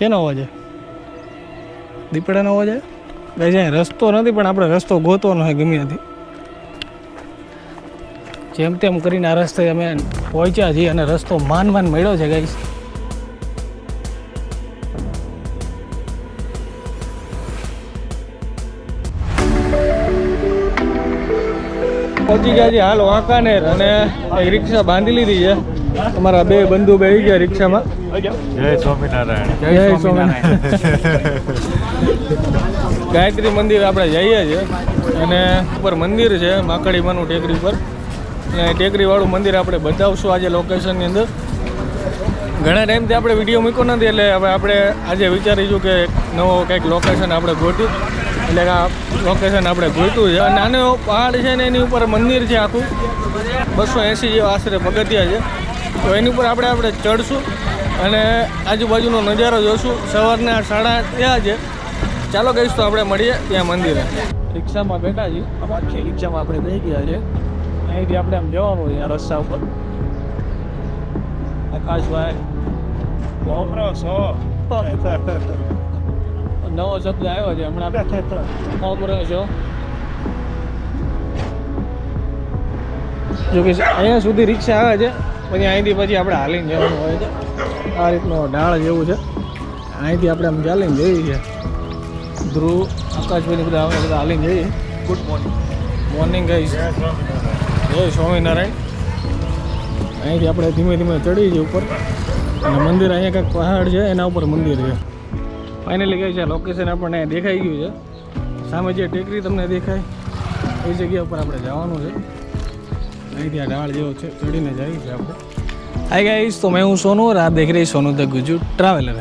શેનો અવાજ છે? દીપડાનો અવાજ છે? ગાઈસ અહીં રસ્તો નથી પણ આપણે રસ્તો ગોતવાનો છે ગમે ત્યાંથી. જેમ તેમ કરીને આ રસ્તે અમે પહોંચ્યા છીએ અને રસ્તો માન મળ્યો છે ગાઈસ. પહોંચી ગયા છીએ હાલ વાંકાનેર અને રિક્ષા બાંધી લીધી છે. તમારા બે બંધુ બેસી ગયા રિક્ષામાં. જય સ્વામિનારાયણ. જય સ્વામિનારાયણ. ગાયત્રી મંદિર આપણે જઈએ છીએ અને ઉપર મંદિર છે માકડીમાનું ટેકરી પર. અને ટેકરીવાળું મંદિર આપણે બતાવશું આજે લોકેશનની અંદર. ઘણા ટાઈમથી આપણે વિડીયો મૂક્યો નથી એટલે હવે આપણે આજે વિચારીશું કે નવો કંઈક લોકેશન આપણે ગોત્યું. એટલે આ લોકેશન આપણે ગોત્યું છે. નાનો પહાડ છે ને એની ઉપર મંદિર છે આખું 280 જેવા આશરે પગથિયા છે. તો એની ઉપર આપણે ચડશું અને આજુબાજુનો નજારો જોશું. સવારના 8:30 થયા છે. ચાલો કહીશ તો આપણે મળીએ ત્યાં મંદિરે. રિક્ષામાં બેઠા છીએ. આખી રિક્ષામાં આપણે બેસી ગયા છે. અહીંથી આપણે આમ જવાનું છે રસ્તા ઉપર. આકાશભાઈ નવો શબ્દ આવ્યો છે હમણાં. છો જોકે અહીંયા સુધી રિક્ષા આવે છે પછી અહીંથી પછી આપણે હાલીને જવાનું હોય છે. આ રીતનો ઢાળ જેવું છે. અહીંથી આપણે આમ ચાલીને જઈએ છીએ. ધ્રુવ આકાશભાઈ બધા આવે બધા હાલીને જઈએ. Good morning guys. જય સ્વામિનારાયણ. અહીંથી આપણે ધીમે ધીમે ચડી જઈએ ઉપર અને મંદિર અહીંયા કંઈક પહાડ છે એના ઉપર મંદિર છે. ફાઇનલી ગઈ છે લોકેશન આપણને દેખાઈ ગયું છે. સામે જે ટેકરી તમને દેખાય એ જગ્યા ઉપર આપણે જવાનું છે. અહીંથી આ ઢાળ જેવો છે ચડીને જઈએ છીએ આપણે. હાય ગાઈસ, તો મેં હું સોનુ और आप देख रहे हैं सोनू द गुजू ट्रैवलर.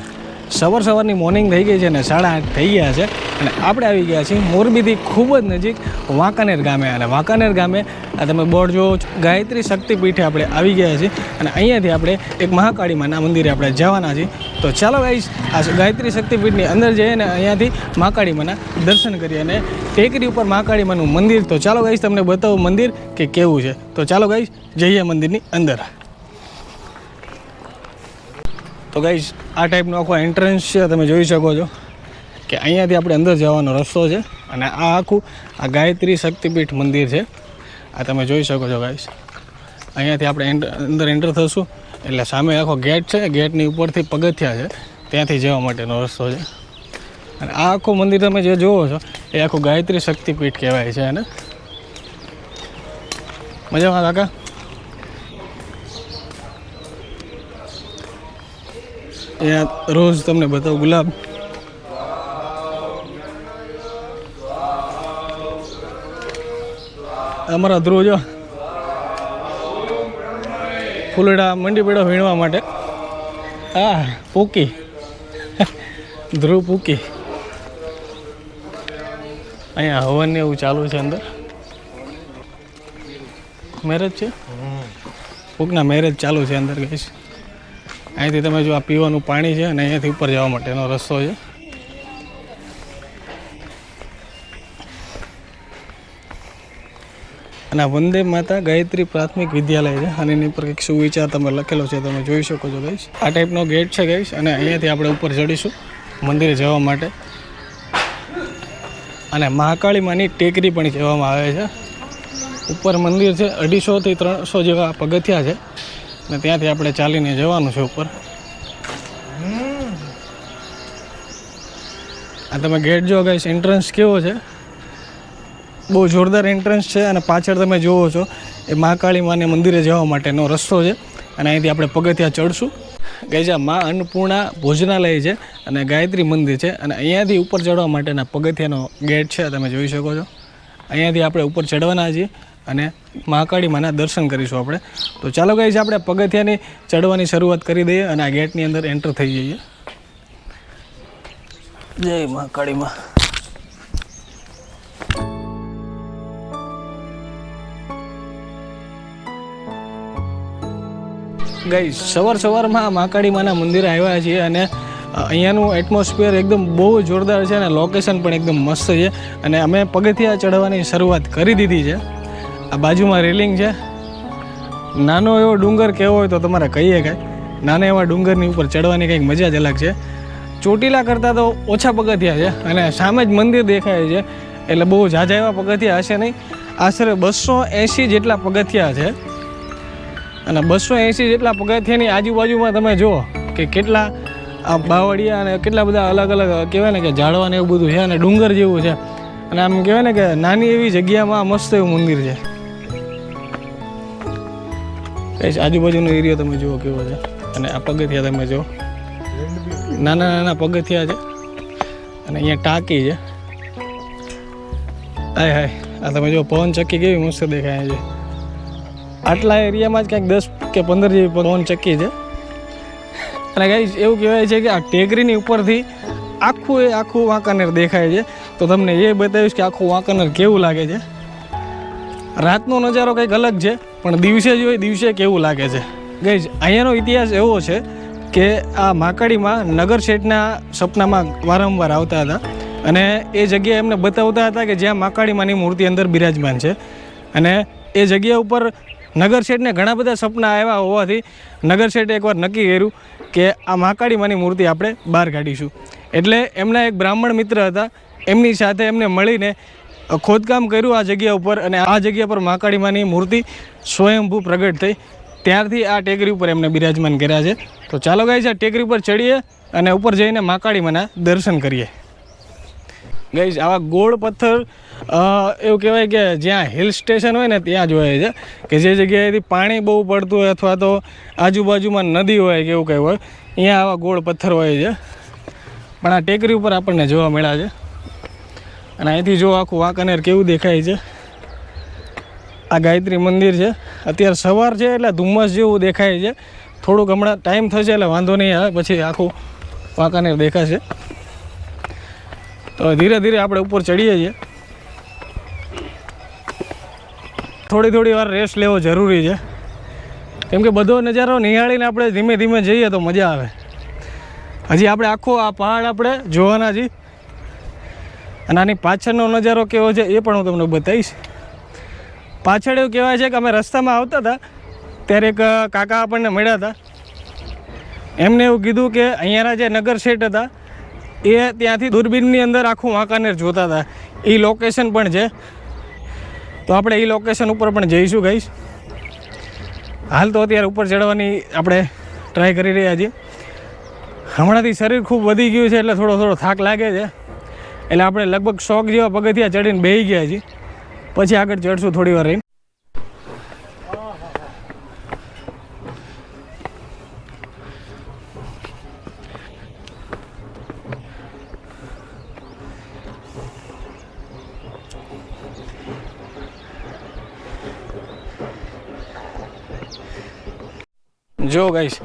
સવારની મોર્નિંગ થઈ ગઈ છે અને 8:30 થઈ ગયા છે અને આપણે આવી ગયા છીએ મોરબીથી ખૂબ જ નજીક વાંકાનેર ગામે. અને વાંકાનેર ગામે આ તમે બોર્ડ જો ગાયત્રી શક્તિપીઠે આપણે આવી ગયા છીએ અને અહીંયાથી આપણે એક મહાકાળીમાના મંદિરે આપણે જવાના છીએ. તો ચાલો ગાઈસ આ ગાયત્રી શક્તિપીઠની અંદર જઈએ ને અહીંયાથી મહાકાળીમાના દર્શન કરીએ અને ટેકરી ઉપર મહાકાળીમાનું મંદિર. તો ચાલો ગાઈસ તમને બતાવું મંદિર કે કેવું છે. તો ચાલો ગાઈસ જઈએ મંદિરની અંદર. તો ગાઈસ આ ટાઈપનો આખો એન્ટ્રન્સ છે તમે જોઈ શકો છો કે અહીંયાથી આપણે અંદર જવાનો રસ્તો છે અને આ આખું આ ગાયત્રી શક્તિપીઠ મંદિર છે. આ તમે જોઈ શકો છો ગાઈસ. અહીંયાથી આપણે અંદર એન્ટર થશું એટલે સામે આખો ગેટ છે. ગેટની ઉપરથી પગથિયા છે ત્યાંથી જવા માટેનો રસ્તો છે. અને આ આખું મંદિર તમે જે જુઓ છો એ આખું ગાયત્રી શક્તિપીઠ કહેવાય છે. અને મજામાં કાકા? અહીંયા રોજ તમને બતાવું ગુલાબ. અમારા ધ્રુવ જો ફૂલડા મંડી પડ્યો વીણવા માટે. હા પૂકી ધ્રુવ પૂકી. અહીંયા હવન ને એવું ચાલુ છે. અંદર મેરેજ છે. પૂકના મેરેજ ચાલુ છે અંદર ગઈશ. અહીંથી તમે જો આ પીવાનું પાણી છે અને અહીંયાથી ઉપર જવા માટેનો રસ્તો છે. અને વંદે માતા ગાયત્રી પ્રાથમિક વિદ્યાલય છે અને એની ઉપર કંઈક સુવિચાર તમે લખેલો છે તમે જોઈ શકો છો ગાઈશ. આ ટાઈપનો ગેટ છે ગાઈશ અને અહીંયાથી આપણે ઉપર ચડીશું મંદિરે જવા માટે. અને મહાકાળીમાની ટેકરી પણ કહેવામાં આવે છે. ઉપર મંદિર છે 250 થી 300 જેવા પગથિયા છે અને ત્યાંથી આપણે ચાલીને જવાનું છે ઉપર. આ તમે ગેટ જો ગાઈસ એન્ટ્રન્સ કેવો છે, બહુ જોરદાર એન્ટ્રન્સ છે. અને પાછળ તમે જુઓ છો એ મહાકાળી માને મંદિરે જવા માટેનો રસ્તો છે અને અહીંથી આપણે પગથિયા ચડશું. ગાઈસ આ મા અન્નપૂર્ણા ભોજનાલય છે અને ગાયત્રી મંદિર છે અને અહીંયાથી ઉપર ચડવા માટેના પગથિયાનો ગેટ છે તમે જોઈ શકો છો. અહીંયાથી આપણે ઉપર ચડવાના છીએ અને મહાકાળી માના દર્શન કરીશું આપણે. તો ચાલો ગાઈસ આપણે પગથિયાની ચડવાની શરૂઆત કરી દઈએ અને આ ગેટની અંદર એન્ટર થઈ જઈએ. જય મહાકાળી માં. ગાઈસ સવારમાં મહાકાળી માના મંદિરે આવ્યા છીએ અને અહીંયાનું એટમોસ્ફિયર એકદમ બહુ જોરદાર છે અને લોકેશન પણ એકદમ મસ્ત છે. અને અમે પગથિયા ચડવાની શરૂઆત કરી દીધી છે. આ બાજુમાં રેલિંગ છે. નાનો એવો ડુંગર કેવો હોય તો તમારે કહીએ કાંઈ. નાના એવા ડુંગરની ઉપર ચડવાની કંઈક મજા જ અલગ છે. ચોટીલા કરતાં તો ઓછા પગથિયા છે અને સામે જ મંદિર દેખાય છે, એટલે બહુ ઝાઝા એવા પગથિયા હશે નહીં. આશરે 280 જેટલા પગથિયા છે અને 280 જેટલા પગથિયાની આજુબાજુમાં તમે જુઓ કે કેટલા આ બાવળિયા અને કેટલા બધા અલગ અલગ કહેવાય ને કે ઝાડવા ને એવું બધું છે અને ડુંગર જેવું છે અને આમ કહેવાય ને કે નાની એવી જગ્યામાં મસ્ત એવું મંદિર છે. કઈ આજુબાજુનો એરિયો તમે જુઓ કેવો છે અને આ પગથિયા તમે જુઓ, નાના નાના પગથિયા છે અને અહીંયા ટાંકી છે. હાય હાય, આ તમે જો પવન ચક્કી કેવી મસ્ત દેખાય છે. આટલા એરિયામાં જ કંઈક 10 કે 15 જેવી પવન ચક્કી છે. અને ગાઈસ એવું કહેવાય છે કે આ ટેકરીની ઉપરથી આખું વાંકાનેર દેખાય છે. તો તમને એ બતાવીશ કે આખું વાંકાનેર કેવું લાગે છે. રાતનો નજારો કંઈક અલગ છે, પણ દિવસે જ હોય દિવસે કેવું લાગે છે. ગાઈસ અહીંયાનો ઇતિહાસ એવો છે કે આ માકાડીમાં નગર શેઠના સપનામાં વારંવાર આવતા હતા અને એ જગ્યાએ એમને બતાવતા હતા કે જ્યાં માકાડીમાંની મૂર્તિ અંદર બિરાજમાન છે. અને એ જગ્યા ઉપર નગર શેઠને ઘણા બધા સપના આવ્યા હોવાથી નગર શેઠે એકવાર નક્કી કર્યું કે આ માકાડીમાંની મૂર્તિ આપણે બહાર કાઢીશું. એટલે એમના એક બ્રાહ્મણ મિત્ર હતા, એમની સાથે એમને મળીને ખોદકામ કર્યું આ જગ્યા ઉપર અને આ જગ્યા પર માકાડીમાંની મૂર્તિ સ્વયંભૂ પ્રગટ થઈ. ત્યારથી આ ટેકરી ઉપર એમને બિરાજમાન કર્યા છે. તો ચાલો ગાઈસ આ ટેકરી ઉપર ચડીએ અને ઉપર જઈને માકાડીમાંના દર્શન કરીએ. ગાઈસ આવા ગોળ પથ્થર એવું કહેવાય કે જ્યાં હિલ સ્ટેશન હોય ને ત્યાં જ હોય છે, કે જે જગ્યાએથી પાણી બહુ પડતું હોય અથવા તો આજુબાજુમાં નદી હોય કે એવું કંઈ હોય, અહીંયા આવા ગોળ પથ્થર હોય છે. પણ આ ટેકરી ઉપર આપણને જોવા મળ્યા છે. અને અહીંથી જો આખું વાંકાનેર કેવું દેખાય છે. આ ગાયત્રી મંદિર છે. અત્યારે સવાર છે એટલે ધુમ્મસ જેવું દેખાય છે. થોડુંક હમણાં ટાઈમ થશે એટલે વાંધો નહીં આવે, પછી આખું વાંકાનેર દેખાશે. તો ધીરે ધીરે આપણે ઉપર ચડીએ છીએ. થોડી વાર રેસ્ટ લેવો જરૂરી છે, કેમ કે બધો નજારો નિહાળીને આપણે ધીમે ધીમે જઈએ તો મજા આવે. હજી આપણે આખો આ પહાડ આપણે જોવાના છીએ અને આની પાછળનો નજારો કેવો છે એ પણ હું તમને બતાવીશ. પાછળ એવું કહેવાય છે કે અમે રસ્તામાં આવતા હતા ત્યારે એક કાકા આપણને મળ્યા હતા. એમને એવું કીધું કે અહીંયાના જે નગર શેઠ હતા એ ત્યાંથી દૂરબીનની અંદર આખું વાંકાનેર જોતા હતા. એ લોકેશન પણ છે, તો આપણે એ લોકેશન ઉપર પણ જઈશું ગાઈસ. હાલ તો અત્યારે ઉપર ચડવાની આપણે ટ્રાય કરી રહ્યા છીએ. હમણાંથી શરીર ખૂબ વધી ગયું છે એટલે થોડો થાક લાગે છે, એટલે આપણે લગભગ 100 જેવા પગથિયા ચડીને બેસી ગયા છીએ. પછી આગળ ચડશું થોડી વાર રહીને. જો ગાઈસ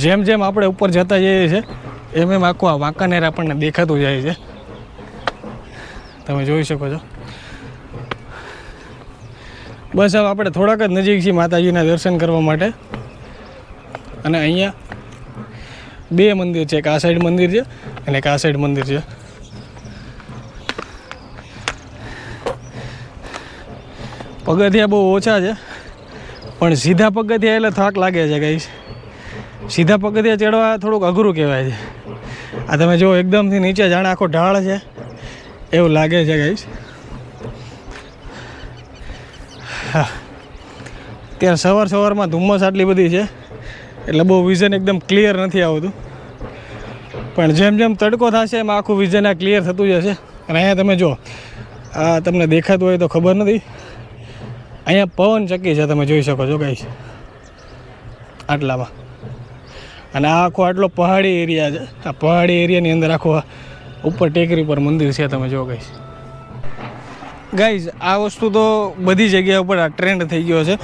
જેમ જેમ આપણે ઉપર જતા જઈએ છીએ એમ આખું આ વાંકાનેર આપણને દેખાતું જાય છે. તમે જોઈ શકો છો. બસ હવે આપણે થોડાક જ નજીક છીએ માતાજીના દર્શન કરવા માટે. અને અહીંયા 2 મંદિર છે, એક આ સાઈડ મંદિર છે અને એક આ સાઈડ મંદિર છે. પગથિયા બહુ ઓછા છે, પણ સીધા પગથિયા એટલે થાક લાગે છે ગાઈસ. સીધા પગથિયા ચડવા થોડુંક અઘરું કહેવાય છે. આ તમે જો એકદમથી નીચે જાણે આખો ઢાળ છે એવું લાગે છે ગાઈસ. હા, ત્યારે સવારમાં ધુમ્મસ આટલી બધી છે એટલે બહુ વિઝન એકદમ ક્લિયર નથી આવતું, પણ જેમ જેમ તડકો થશે એમ આખું વિઝન આ ક્લિયર થતું જશે. અને અહીંયા તમે જો આ તમને દેખાતું હોય તો ખબર નથી, અહીંયા પવન ચક્કી છે, તમે જોઈ શકો છો ગાઈસ આટલામાં. અને આ આટલો પહાડી એરિયા છે. આ પહાડી એરિયાની અંદર આખો ઉપર ટેકરી પર મંદિર છે, તમે જો ગાઈસ. આ વસ્તુ તો બધી જગ્યા ઉપર આ ટ્રેન્ડ થઈ ગયો છે.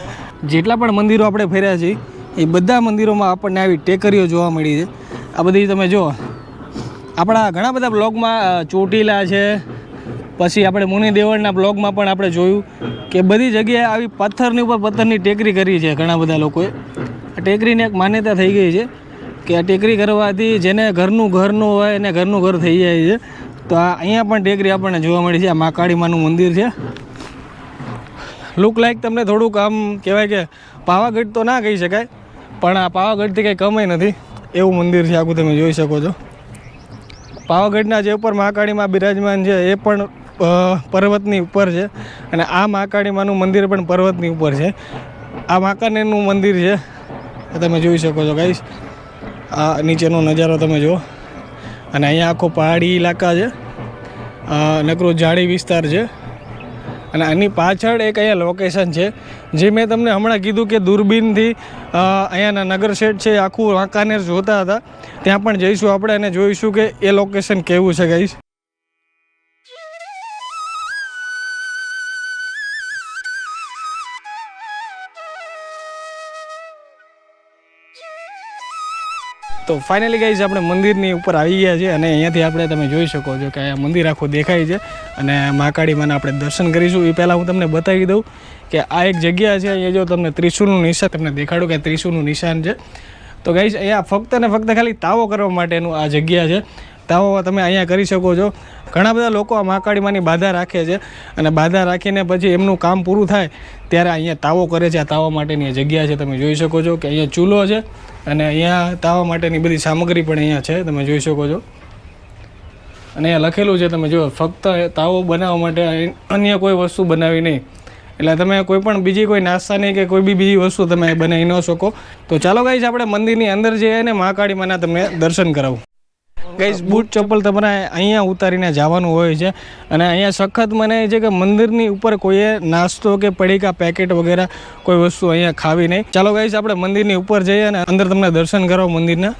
જેટલા પણ મંદિરો આપણે ફર્યા છીએ એ બધા મંદિરોમાં આપણને આવી ટેકરીઓ જોવા મળી છે. આ બધી તમે જુઓ, આપણા ઘણા બધા બ્લોગમાં ચોટીલા છે, પછી આપણે મુનિ દેવળના બ્લોગમાં પણ આપણે જોયું કે બધી જગ્યાએ આવી પથ્થરની ઉપર પથ્થરની ટેકરી કરી છે ઘણા બધા લોકોએ. આ ટેકરીને એક માન્યતા થઈ ગઈ છે કે આ ટેકરી કરવાથી જેને ઘરનું હોય એને ઘરનું ઘર થઈ જાય છે. તો આ અહીંયા પણ ટેકરી આપણને જોવા મળી છે. આ માકાડીમાંનું મંદિર છે. લુક લાઈક તમને થોડુંક આમ કહેવાય કે પાવાગઢ તો ના કહી શકાય, પણ આ પાવાગઢથી કંઈ કમાઈ નથી એવું મંદિર છે આખું, તમે જોઈ શકો છો. પાવાગઢના જે ઉપર મહાકાળીમાં બિરાજમાન છે એ પણ પર્વતની ઉપર છે અને આ મહાકાળીમાનું મંદિર પણ પર્વતની ઉપર છે. આ મહાકાળીનું મંદિર છે તમે જોઈ શકો છો ગાઈસ. આ નીચેનો નજારો તમે જુઓ અને અહીંયા આખો પહાડી ઇલાકા છે, નકરો ઝાડી વિસ્તાર છે અને આની પાછળ એક અહીંયા લોકેશન છે જે મેં તમને હમણાં કીધું કે દૂરબીનથી અહીંયાના નગર શેઠ છે આખું વાંકાનેર જોતા હતા. ત્યાં પણ જઈશું આપણે અને જોઈશું કે એ લોકેશન કેવું છે ગાઈસ. તો ફાઇનલી ગાઈઝ આપણે મંદિરની ઉપર આવી ગયા છે અને અહીંયાથી આપણે તમે જોઈ શકો છો કે અહીંયા મંદિર આખું દેખાય છે અને મહાકાળીમાના આપણે દર્શન કરીશું. એ પહેલાં હું તમને બતાવી દઉં કે આ એક જગ્યા છે. અહીંયા જો તમને ત્રિશુલનું નિશાન તમને દેખાડું કે ત્રિશુલનું નિશાન છે. તો ગાઈઝ અહીંયા ફક્ત ને ફક્ત ખાલી તાવો કરવા માટેનું આ જગ્યા છે. તાવો તમે અહીંયા કરી શકો છો. ઘણા બધા લોકો આ મહાકાળીમાની બાધા રાખે છે અને બાધા રાખીને પછી એમનું કામ પૂરું થાય ત્યારે અહીંયા તાવો કરે છે. આ તાવા માટેની જગ્યા છે. તમે જોઈ શકો છો કે અહીંયા ચૂલો છે અને અહીંયા તાવા માટેની બધી સામગ્રી પણ અહીંયા છે. તમે જોઈ શકો છો અને અહીંયા લખેલું છે તમે જુઓ, ફક્ત તાવો બનાવવા માટે અન્ય કોઈ વસ્તુ બનાવી નહીં. એટલે તમે કોઈ પણ બીજી કોઈ નાસ્તાની કે કોઈ બી બીજી વસ્તુ તમે બનાવી ન શકો. તો ચાલો ગાઈઝ આપણે મંદિરની અંદર જઈએ અને મહાકાળીમાના તમને દર્શન કરાવું. ગાઈઝ બૂટ ચપ્પલ તમારે અહીંયા ઉતારીને જવાનું હોય છે અને અહીંયા સખત મને છે કે મંદિરની ઉપર કોઈએ નાસ્તો કે પડીકા પેકેટ વગેરે કોઈ વસ્તુ અહીંયા ખાવી નહીં. ચાલો ગાઈઝ આપણે મંદિરની ઉપર જઈએ અને અંદર તમને દર્શન કરાવો મંદિરના.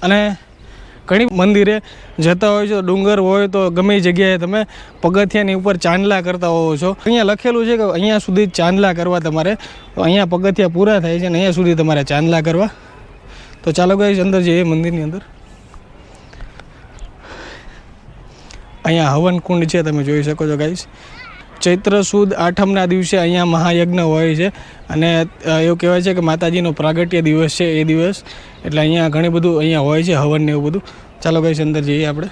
અને ઘણી મંદિરે જતા હોય છો, ડુંગર હોય તો ગમે જગ્યાએ તમે પગથિયાની ઉપર ચાંદલા કરતા હોવો છો. અહીંયા લખેલું છે કે અહીંયા સુધી ચાંદલા કરવા તમારે, તો અહીંયા પગથિયા પૂરા થાય છે અને અહીંયા સુધી તમારે ચાંદલા કરવા. તો ચાલો ગાઈઝ અંદર જઈએ મંદિરની અંદર. અહીંયા હવન કુંડ છે તમે જોઈ શકો છો ગાઈઝ. ચૈત્ર સુદ આઠમના દિવસે અહીંયા મહાયજ્ઞ હોય છે અને એવું કહેવાય છે કે માતાજીનો પ્રાગટ્ય દિવસ છે એ દિવસ, એટલે અહીંયા ઘણી બધું અહીંયા હોય છે હવન ને એવું બધું. ચાલો ગાઈઝ અંદર જઈએ આપણે.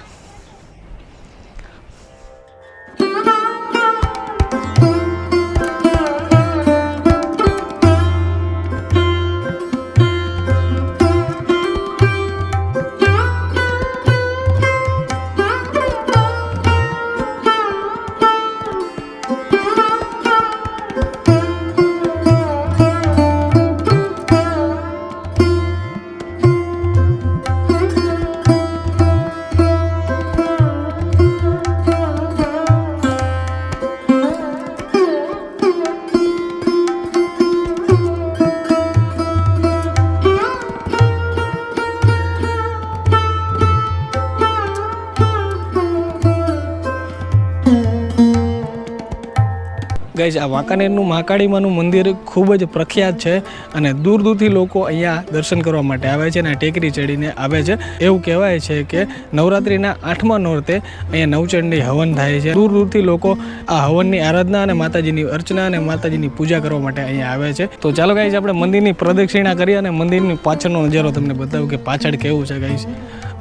ગાઈઝ આ વાંકાનેરનું મહાકાળીમાનું મંદિર ખૂબ જ પ્રખ્યાત છે અને દૂર દૂરથી લોકો અહીંયા દર્શન કરવા માટે આવે છે અને ટેકરી ચડીને આવે છે. એવું કહેવાય છે કે નવરાત્રિના 8મા નોરતે અહીંયા નવચંડી હવન થાય છે. દૂર દૂરથી લોકો આ હવનની આરાધના અને માતાજીની અર્ચના અને માતાજીની પૂજા કરવા માટે અહીંયા આવે છે. તો ચાલો ગાઈઝ આપણે મંદિરની પ્રદક્ષિણા કરીએ અને મંદિરની પાછળનો નજારો તમને બતાવું કે પાછળ કેવું છે ગાઈઝ.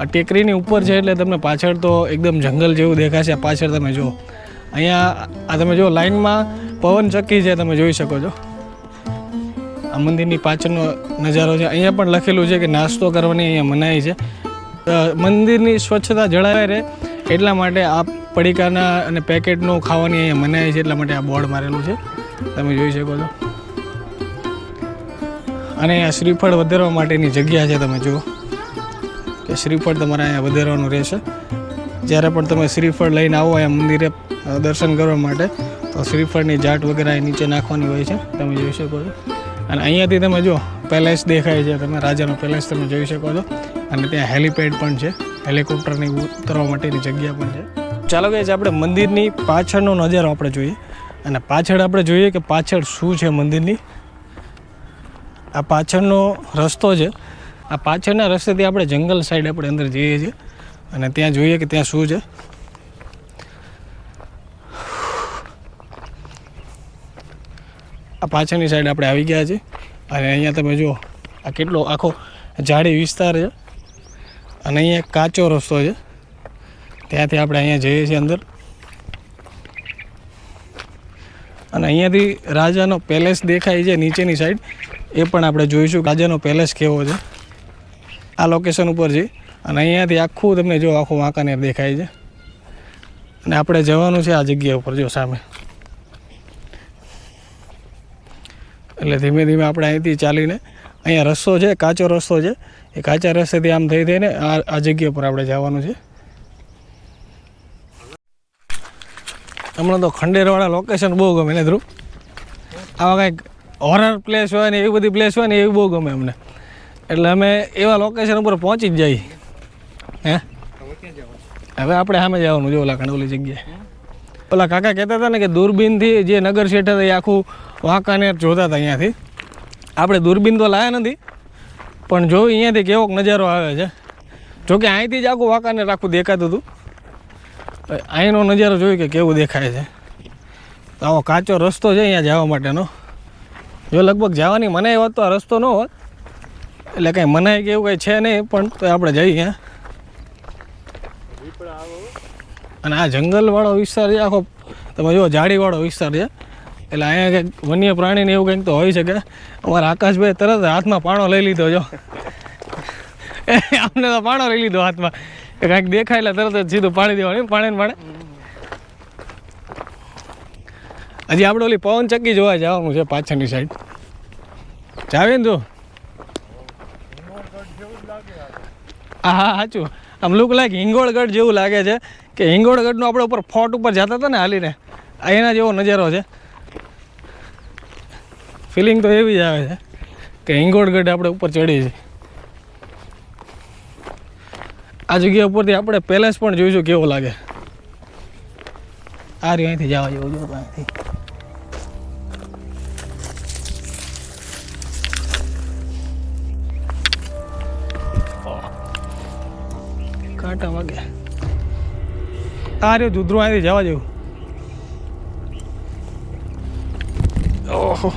આ ટેકરીની ઉપર છે એટલે તમને પાછળ તો એકદમ જંગલ જેવું દેખાશે. પાછળ તમે જુઓ અહીંયા આ તમે જો લાઈનમાં પવન ચક્કી છે તમે જોઈ શકો છો. આ મંદિરની પાછળનો નજારો છે. અહીંયા પણ લખેલું છે કે નાસ્તો કરવાની અહીંયા મનાઈ છે. મંદિરની સ્વચ્છતા જળવાઈ રહે એટલા માટે આ પડીકાના અને પેકેટનું ખાવાની અહીંયા મનાઈ છે, એટલા માટે આ બોર્ડ મારેલું છે તમે જોઈ શકો છો. અને આ શ્રીફળ વધારવા માટેની જગ્યા છે. તમે જુઓ કે શ્રીફળ તમારે અહીંયા વધારવાનું રહેશે. જ્યારે પણ તમે શ્રીફળ લઈને આવો અહીંયા મંદિરે દર્શન કરવા માટે તો શ્રીફળની જાટ વગેરે નીચે નાખવાની હોય છે તમે જોઈ શકો છો. અને અહીંયાથી તમે જો પેલેસ દેખાય છે, તમે રાજાનો પેલેસ તમે જોઈ શકો છો. અને ત્યાં હેલિપેડ પણ છે, હેલિકોપ્ટરની ઉતરવા માટેની જગ્યા પણ છે. ચાલો ગાઈઝ આપણે મંદિરની પાછળનો નજારો આપણે જોઈએ અને પાછળ આપણે જોઈએ કે પાછળ શું છે મંદિરની. આ પાછળનો રસ્તો છે. આ પાછળના રસ્તેથી આપણે જંગલ સાઈડ આપણે અંદર જઈએ છીએ અને ત્યાં જોઈએ કે ત્યાં શું છે. આ પાછળની સાઈડ આપણે આવી ગયા છીએ અને અહીંયા તમે જુઓ આ કેટલો આખો ઝાડી વિસ્તાર છે અને અહીંયા કાચો રસ્તો છે. ત્યાંથી આપણે અહીંયા જઈએ છીએ અંદર અને અહીંયાથી રાજાનો પેલેસ દેખાય છે નીચેની સાઈડ, એ પણ આપણે જોઈશું રાજાનો પેલેસ કેવો છે. આ લોકેશન ઉપર છે અને અહીંયાથી આખું તમને જો આખું વાંકાનેર દેખાય છે. અને આપણે જવાનું છે આ જગ્યા ઉપર જો સામે. એટલે ધીમે ધીમે આપણે અહીંથી ચાલીને અહીંયા રસ્તો છે, કાચો રસ્તો છે, એ કાચા રસ્તેથી આમ થઈ થઈને આ જગ્યા પર આપણે જવાનું છે. હમણાં તો ખંડેરવાળા લોકેશન બહુ ગમે ને ધ્રુવ. આવા કંઈક હોરર પ્લેસ હોય ને એવી બધી પ્લેસ હોય ને એવી બહુ ગમે અમને. એટલે અમે એવા લોકેશન ઉપર પહોંચી જ જઈએ. હે હવે આપણે સામે જવાનું જો ઓલા ઓલી જગ્યાએ. ઓલા કાકા કહેતા હતા ને કે દૂરબીનથી જે નગર શેઠ હતા એ આખું વાંકાનેર જોતા હતા અહીંયાથી. આપણે દૂરબીન તો લાયા નથી, પણ જો અહીંયાથી કેવો નજારો આવે છે. જોકે અહીંથી જ આખું વાંકાનેર આખું દેખાતું હતું. અહીંનો નજારો જોયું કે કેવું દેખાય છે. તો આવો કાચો રસ્તો છે અહીંયા જવા માટેનો. જો લગભગ જવાની મનાઈ હોત તો આ રસ્તો ન હોત. એટલે કંઈ મનાઈ કે એવું કંઈ છે નહીં, પણ તો આપણે જઈએ. અને આ જંગલવાળો વિસ્તાર છે આખો, તમે જુઓ ઝાડીવાળો વિસ્તાર છે. એટલે અહીંયા કંઈક વન્ય પ્રાણીને એવું કંઈક તો હોઈ શકે. અમારા આકાશભાઈ તરત હાથમાં પાણો લઈ લીધો. જો અમને તો પાણો લઈ લીધો હાથમાં. કાંઈક દેખાય એટલે તરત જ સીધું પાડી દેવાનું પાણી પાણે. હજી આપણે ઓલી પવન ચક્કી જોવા જવાનું છે પાછળની સાઈડ. જાવે ને જો. હા હા સાચું. આમ લુક લાઈક હિંગોળગઢ જેવું લાગે છે કે હિંગોળગઢનું આપણે ઉપર ફોર્ટ ઉપર જતા હતા ને હાલીને, એના જેવો નજારો છે. ફિલિંગ તો એવી જ આવે છે કે હિંગોળગઢ આપણે ઉપર ચડીએ છીએ. આ જગ્યા ઉપરથી આપણે પેલેસ પણ જોઈશું કેવો લાગે. આ રહ્યું અહીંથી જવા જેવું જો અહીંથી. કાંટા વાગે. આ રહ્યું દૂધરું અહીંથી જવા જેવું. ઓહો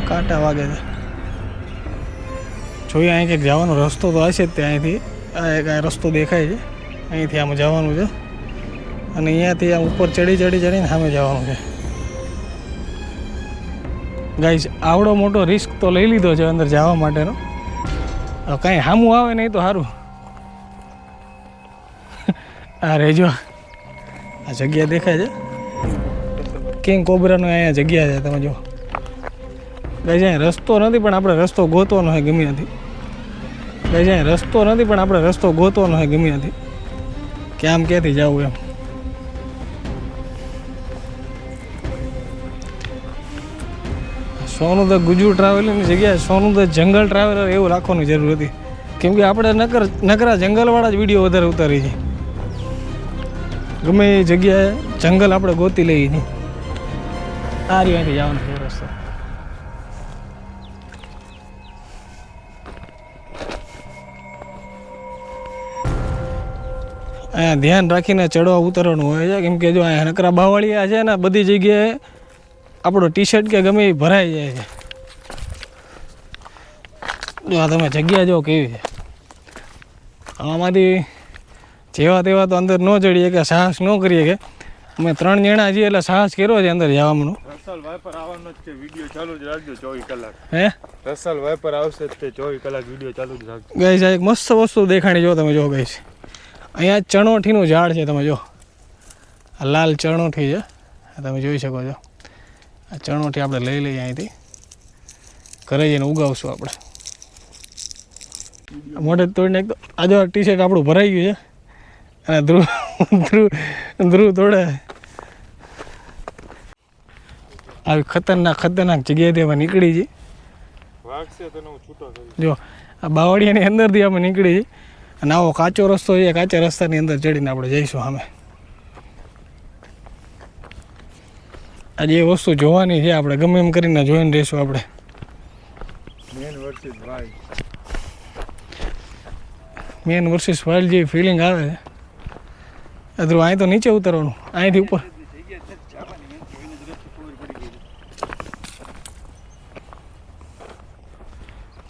કાંટા વાગે છે. જોઈએ અહીં કંઈક જવાનો રસ્તો તો હશે જ તે. અહીંથી આ એક રસ્તો દેખાય છે, અહીંથી આમ જવાનું છે. અને અહીંયાથી આમ ઉપર ચડીને સામે જવાનું છે. ગાઈસ આવડો મોટો રિસ્ક તો લઈ લીધો છે અંદર જવા માટેનો. કાંઈ સામું આવે નહીં તો સારું. આ રહેજો, આ જગ્યા દેખાય છે કિંગ કોબ્રાનો. અહીંયા જગ્યા છે તમે જો. ગાઈસ અહીંયા રસ્તો નથી, પણ આપણે રસ્તો ગોતવાનો હોય ગમે નથી. ગાઈસ અહીંયા રસ્તો નથી, પણ આપણે રસ્તો ગોતવાનો હોય ગમે નથી કે આમ ક્યાંથી જવું એમ. સોનું તો ગુજુ ટ્રાવેલિંગની જગ્યાએ સોનું તો જંગલ ટ્રાવેલર એવું રાખવાની જરૂર હતી. કેમ કે આપણે નકરા જંગલવાળા જ વિડીયો વધારે ઉતારી છે. ગમે એ જગ્યાએ જંગલ આપણે ગોતી લઈએ છીએ. આ અહીંયાથી જવાનો છે રસ્તો. અહીંયા ધ્યાન રાખીને ચડવા ઉતરવાનું હોય છે. કેમ કે જો અહીંયા નકરા બાવળિયા છે ને બધી જગ્યાએ આપણો ટી શર્ટ કે ગમે એ ભરાઈ જાય છે. જો આ તમે જગ્યા જો કેવી છે. આમાંથી જેવા તેવા તો અંદર ન ચડીએ કે સાહસ ન કરીએ. કે અમે 3 જણા છીએ એટલે સાહસ કર્યો છે અંદર જવાનું. રસલ વાઇપર આવવાનો જ છે, વિડિયો ચાલુ જ રાખજો 24 કલાક. હે રસલ વાઇપર આવશે તે 24 કલાક વિડિયો ચાલુ જ રાખજો. ગાઈસ આ એક મસ્ત વસ્તુ દેખાણી જો તમે જો ગાઈસ. અહીંયા ચણોઠીનું ઝાડ છે તમે જો. આ લાલ ચણોઠી છે, તમે જોઈ શકો છો. આ ચણોઠી આપણે લઈ લઈએ અહીંથી, ઘરે જઈને ઉગાવશું આપણે. મોઢે તોડીને એક તો આ જો ટી શર્ટ આપણું ભરાઈ ગયું છે. અને ધ્રુવ તોડે. આવી ખતરનાક જગ્યાએથી અમે નીકળી છીએ. જો આ બાવળિયાની અંદરથી અમે નીકળી છીએ. અને આવો કાચો રસ્તો છે, કાચા રસ્તાની અંદર ચડીને આપણે જઈશું સામે. આજે એ વસ્તુ જોવાની છે આપણે, ગમે એમ કરીને જોઈને રહીશું આપણે. મેન વર્સિસ વાઇલ્ડ જેવી ફિલિંગ આવે છે. અધરું અહીં તો નીચે ઉતરવાનું, અહીંથી ઉપર.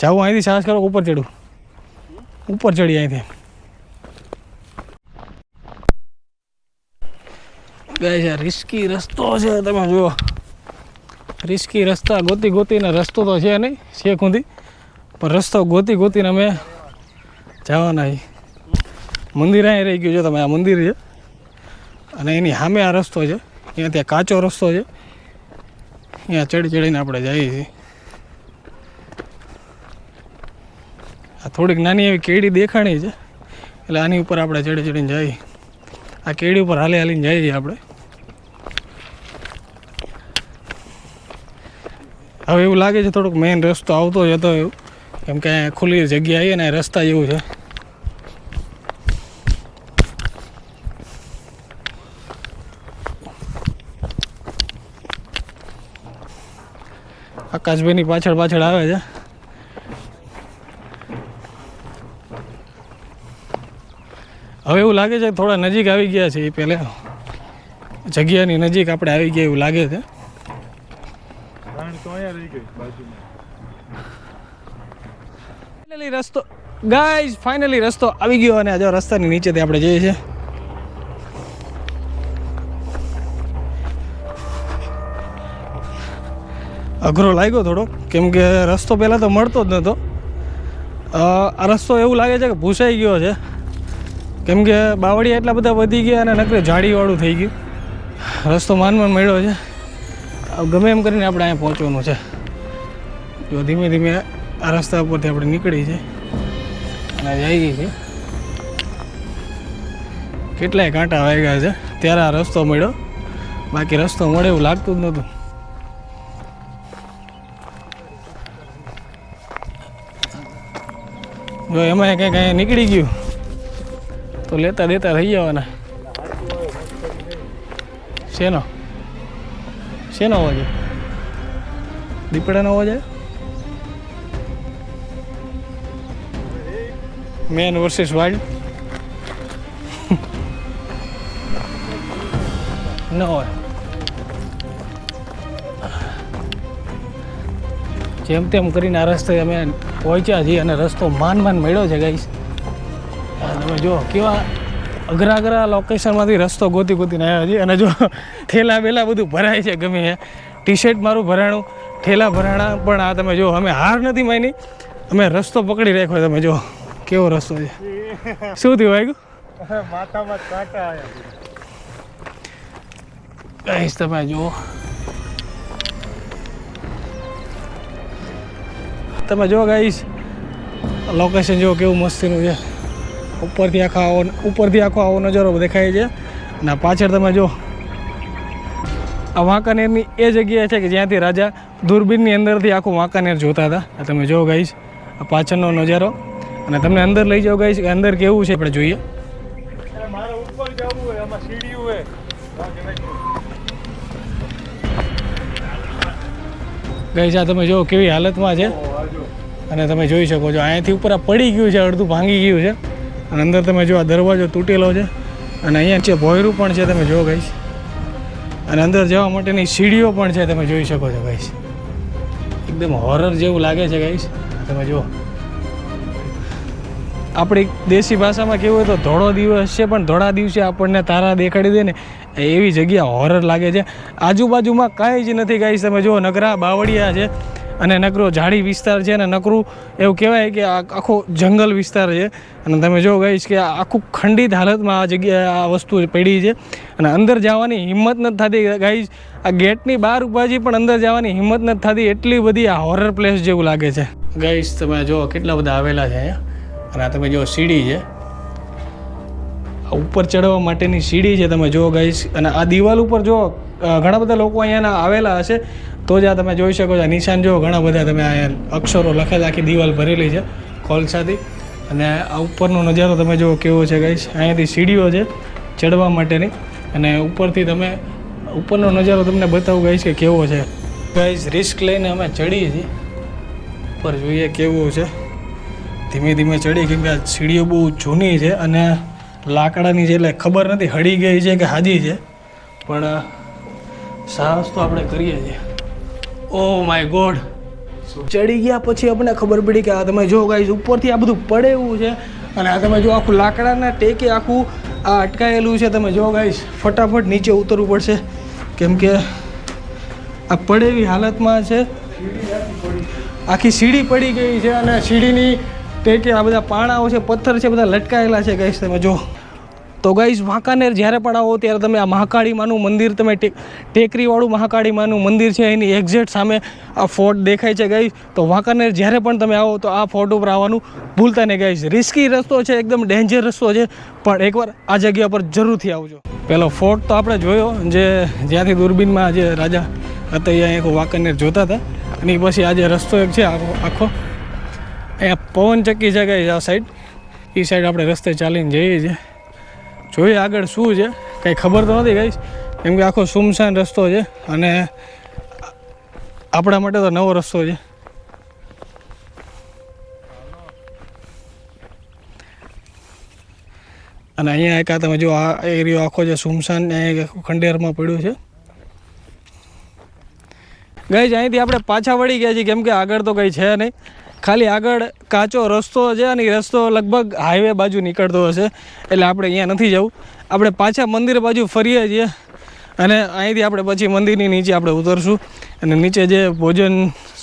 જાવું અહીંથી સાહસ કરો, ઉપર ચડું, ઉપર ચડી અહીંથી. ગાઈસ આ રિસ્કી રસ્તો છે તમે જુઓ. રિસ્કી રસ્તા ગોતીને રસ્તો તો છે નહીં છેક સુધી, પણ રસ્તો ગોતીને અમે જવાના છે મંદિર અહીં રહી ગયું છે. તમે આ મંદિર છે અને એની સામે આ રસ્તો છે. અહીંયા ત્યાં કાચો રસ્તો છે. અહીંયા ચડીને આપણે જઈએ છીએ. આ થોડીક નાની એવી કેડી દેખાણી છે એટલે આની ઉપર આપણે ચડીને જઈએ. આ કેડી ઉપર હાલીને જઈએ આપણે. હવે એવું લાગે છે થોડુંક મેઇન રસ્તો આવતો જતો એવું, કેમ કે ખુલ્લી જગ્યા આવી ને રસ્તા જેવું છે. આકાશભાઈની પાછળ આવે છે. હવે એવું લાગે છે થોડા નજીક આવી ગયા છે. એ પહેલાં જગ્યાની નજીક આપણે આવી ગયા એવું લાગે છે. રસ્તો ગાઈઝ ફાઇનલી રસ્તો આવી ગયો અને જો રસ્તાની નીચેથી આપણે જઈએ છીએ. અઘરો લાગ્યો થોડો, કેમ કે રસ્તો પહેલાં તો મળતો જ નહોતો. આ રસ્તો એવું લાગે છે કે ભૂસાઈ ગયો છે, કેમ કે બાવળિયા એટલા બધા વધી ગયા અને નકરે ઝાડીવાળું થઈ ગયું. રસ્તો માનમાં મળ્યો છે. ગમે એમ કરીને આપણે અહીંયા પહોંચવાનું છે. જો ધીમે ધીમે આ રસ્તા ઉપરથી આપણે નીકળી છે અને જઈ ગઈ છે. કેટલાય કાંટા વાગ્યા છે ત્યારે આ રસ્તો મળ્યો, બાકી રસ્તો મળે એવું લાગતું જ નહોતું. જો એમાં કંઈક અહીંયા નીકળી ગયું તો લેતા દેતા થઈ જવાના. શેનો અવાજ? દીપડાનો અવાજ આવે? મેન વર્સિસ વાઇલ્ડ ન હોય. જેમ તેમ કરીને આ રસ્તે અમે પહોંચ્યા છીએ અને રસ્તો માન મળ્યો છે ગાઈસ. તમે જો કેવા અઘરા લોકેશનમાંથી રસ્તો ગોતીને આવ્યા છીએ. અને જો થેલા બેલા બધું ભરાય છે ગમે એ. ટી શર્ટ મારું ભરાણું, થેલા ભરાણા, પણ આ તમે જો અમે હાર નથી માની, અમે રસ્તો પકડી રાખ્યો. તમે જો કેવો રસ્તો છે. શું થયું વાગ્યું? માથામાં કાંટા આવ્યા ગાઈસ. તમે જુઓ, તમે જો ગાઈસ લોકેશન જો કેવું મસ્તીનું છે. ઉપરથી આખો આવો નજારો દેખાય છે. અને પાછળ તમે જો આ વાંકાનેરની એ જગ્યા છે કે જ્યાંથી રાજા દૂરબીનની અંદરથી આખું વાંકાનેર જોતા હતા. આ તમે જો ગાઈસ આ પાછળનો નજારો. અને તમને અંદર લઈ જાઓ ગાઈસ, અંદર કેવું છે આપણે જોઈએ. મારે ઉપર જવું હોય, આમાં સીડીઓ હોય. ગાઈસ આ તમે જો કેવી હાલતમાં છે. અને તમે જોઈ શકો છો અહીંયાથી ઉપર આ પડી ગયું છે, અડધું ભાંગી ગયું છે. અને અંદર તમે જો આ દરવાજો તૂટેલો છે અને અહીંયા છે ભોયરું પણ છે. તમે જો ગાઈસ, અને અંદર જવા માટેની સીડીઓ પણ છે. તમે જોઈ શકો છો ગાઈસ, એકદમ હોરર જેવું લાગે છે ગાઈસ. તમે જો આપણી દેશી ભાષામાં કેવું હોય તો ધોળો દિવસ છે, પણ ધોળા દિવસે આપણને તારા દેખાડી દે ને એવી જગ્યા હોરર લાગે છે. આજુબાજુમાં કાંઈ જ નથી ગાઈસ. તમે જો નકરા બાવળિયા છે અને નકરો ઝાડી વિસ્તાર છે અને નકરું એવું કહેવાય કે આખો જંગલ વિસ્તાર છે. અને તમે જો ગાઈસ કે આખું ખંડિત હાલતમાં આ જગ્યાએ આ વસ્તુ પડી છે. અને અંદર જવાની હિંમત નથી થતી ગાઈસ. આ ગેટની બહાર ઊભા છીએ પણ અંદર જવાની હિંમત નથી થતી. એટલી બધી આ હોરર પ્લેસ જેવું લાગે છે ગાઈસ. તમે જો કેટલા બધા આવેલા છે અહીંયા. અને આ તમે જો સીડી છે, ઉપર ચડવા માટેની સીડી છે. તમે જો ગાઈસ, અને આ દિવાલ ઉપર જો ઘણા બધા લોકો અહીંયાના આવેલા હશે તો જ આ તમે જોઈ શકો છો. નિશાન જો ઘણા બધા તમે અહીંયા અક્ષરો લખેલા, આખી દિવાલ ભરેલી છે કોલસાથી. અને આ ઉપરનો નજારો તમે જો કેવો છે ગાઈસ. અહીંયાથી સીડીઓ છે ચડવા માટેની. અને ઉપરથી તમે ઉપરનો નજારો તમને બતાવું ગાઈસ કે કેવો છે. ગાઈસ રિસ્ક લઈને અમે ચડીએ છીએ ઉપર, જોઈએ કેવું છે. ધીમે ધીમે ચડી, કેમ કે આ સીડીઓ બહુ જૂની છે અને લાકડાની છે એટલે ખબર નથી હળી ગઈ છે કે હાજી છે, પણ સાહસ તો આપણે કરીએ છીએ. ઓ માય ગોડ, ચડી ગયા પછી આપણને ખબર પડી કે આ તમે જો ગાઈસ ઉપરથી આ બધું પડે એવું છે. અને આ તમે જો આખું લાકડાના ટેકે આખું આ અટકાયેલું છે. તમે જો ગાઈસ ફટાફટ નીચે ઉતરવું પડશે, કેમ કે આ પડેવી હાલતમાં છે. આખી સીડી પડી ગઈ છે અને સીડીની ટેકે આ બધા પાણાઓ છે, પથ્થર છે, બધા લટકાયેલા છે ગાઈસ, તમે જો. તો ગાઈસ વાંકાનેર જ્યારે પણ આવો ત્યારે તમે આ મહાકાળી માનું મંદિર, તમે ટેકરીવાળું મહાકાળી માનું મંદિર છે એની એક્ઝેક્ટ સામે આ ફોર્ટ દેખાય છે ગાઈસ. તો વાંકાનેર જ્યારે પણ તમે આવો તો આ ફોર્ટ ઉપર આવવાનું ભૂલતા નહીં ગાઈસ. રિસ્કી રસ્તો છે, એકદમ ડેન્જર રસ્તો છે, પણ એકવાર આ જગ્યા પર જરૂરથી આવજો. પેલો ફોર્ટ તો આપણે જોયો, જે જ્યાંથી દૂરબીનમાં જે રાજા હતા અહીંયા એક વાંકાનેર જોતા હતા. અને પછી આ જે રસ્તો એક છે આખો અહીંયા પવનચક્કી છે ગાઈસ, આ સાઈડ, એ સાઈડ આપણે રસ્તે ચાલીને જઈએ છીએ. જોઈએ આગળ શું છે, કંઈ ખબર તો નથી ગાઈસ, કેમ કે આખો સુમસાન રસ્તો છે અને આપણા માટે તો નવો રસ્તો છે. અને અહીંયા એક આ તમે જો આ એરિયો આખો જે સુમસાન ખંડેરમાં પડ્યું છે ગાઈસ. અહીંથી આપણે પાછા વળી ગયા છીએ, કેમ કે આગળ તો કંઈ છે નહીં, ખાલી આગળ કાચો રસ્તો છે અને એ રસ્તો લગભગ હાઈવે બાજુ નીકળતો હશે, એટલે આપણે અહીંયા નથી જવું. આપણે પાછા મંદિર બાજુ ફરીએ છીએ અને અહીંથી આપણે પછી મંદિરની નીચે આપણે ઉતરશું અને નીચે જે ભોજન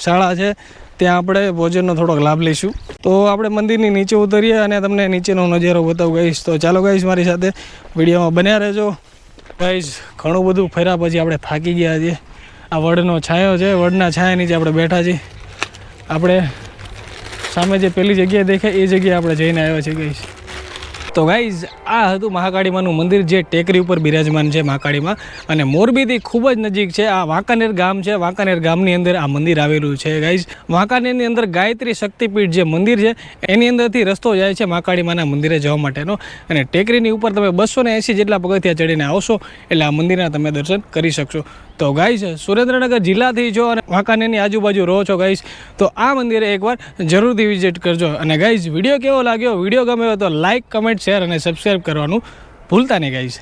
શાળા છે ત્યાં આપણે ભોજનનો થોડોક લાભ લઈશું. તો આપણે મંદિરની નીચે ઉતરીએ અને તમને નીચેનો નજારો બતાવું ગાઈશ. તો ચાલો ગાઈશ, મારી સાથે વિડીયોમાં બન્યા રહેજો ગાઈશ. ઘણું બધું ફર્યા પછી આપણે થાકી ગયા છીએ. આ વડનો છાંયો છે, વડના છાંયા નીચે આપણે બેઠા છીએ. આપણે સામે જે પેલી જગ્યા દેખાય એ જગ્યાએ આપણે જઈને આવ્યા છીએ ગાઈસ. તો ગાઈઝ આ હતું મહાકાળીમાનું મંદિર, જે ટેકરી ઉપર બિરાજમાન છે મહાકાળીમાં, અને મોરબીથી ખૂબ જ નજીક છે. આ વાંકાનેર ગામ છે, વાંકાનેર ગામની અંદર આ મંદિર આવેલું છે ગાઈઝ. વાંકાનેરની અંદર ગાયત્રી શક્તિપીઠ જે મંદિર છે એની અંદરથી રસ્તો જાય છે મહાકાળીમાના મંદિરે જવા માટેનો. અને ટેકરીની ઉપર તમે 280 જેટલા પગથિયા ચડીને આવશો એટલે આ મંદિરના તમે દર્શન કરી શકશો. તો ગાઈઝ સુરેન્દ્રનગર જિલ્લાથી જો અને વાંકાનેરની આજુબાજુ રહો છો ગાઈઝ, તો આ મંદિરે એકવાર જરૂરથી વિઝિટ કરજો. અને ગાઈઝ વિડીયો કેવો લાગ્યો, વિડીયો ગમ્યો તો લાઇક, કમેન્ટ, શેર અને સબસ્ક્રાઈબ કરવાનું ભૂલતા નહીં ગાઈઝ.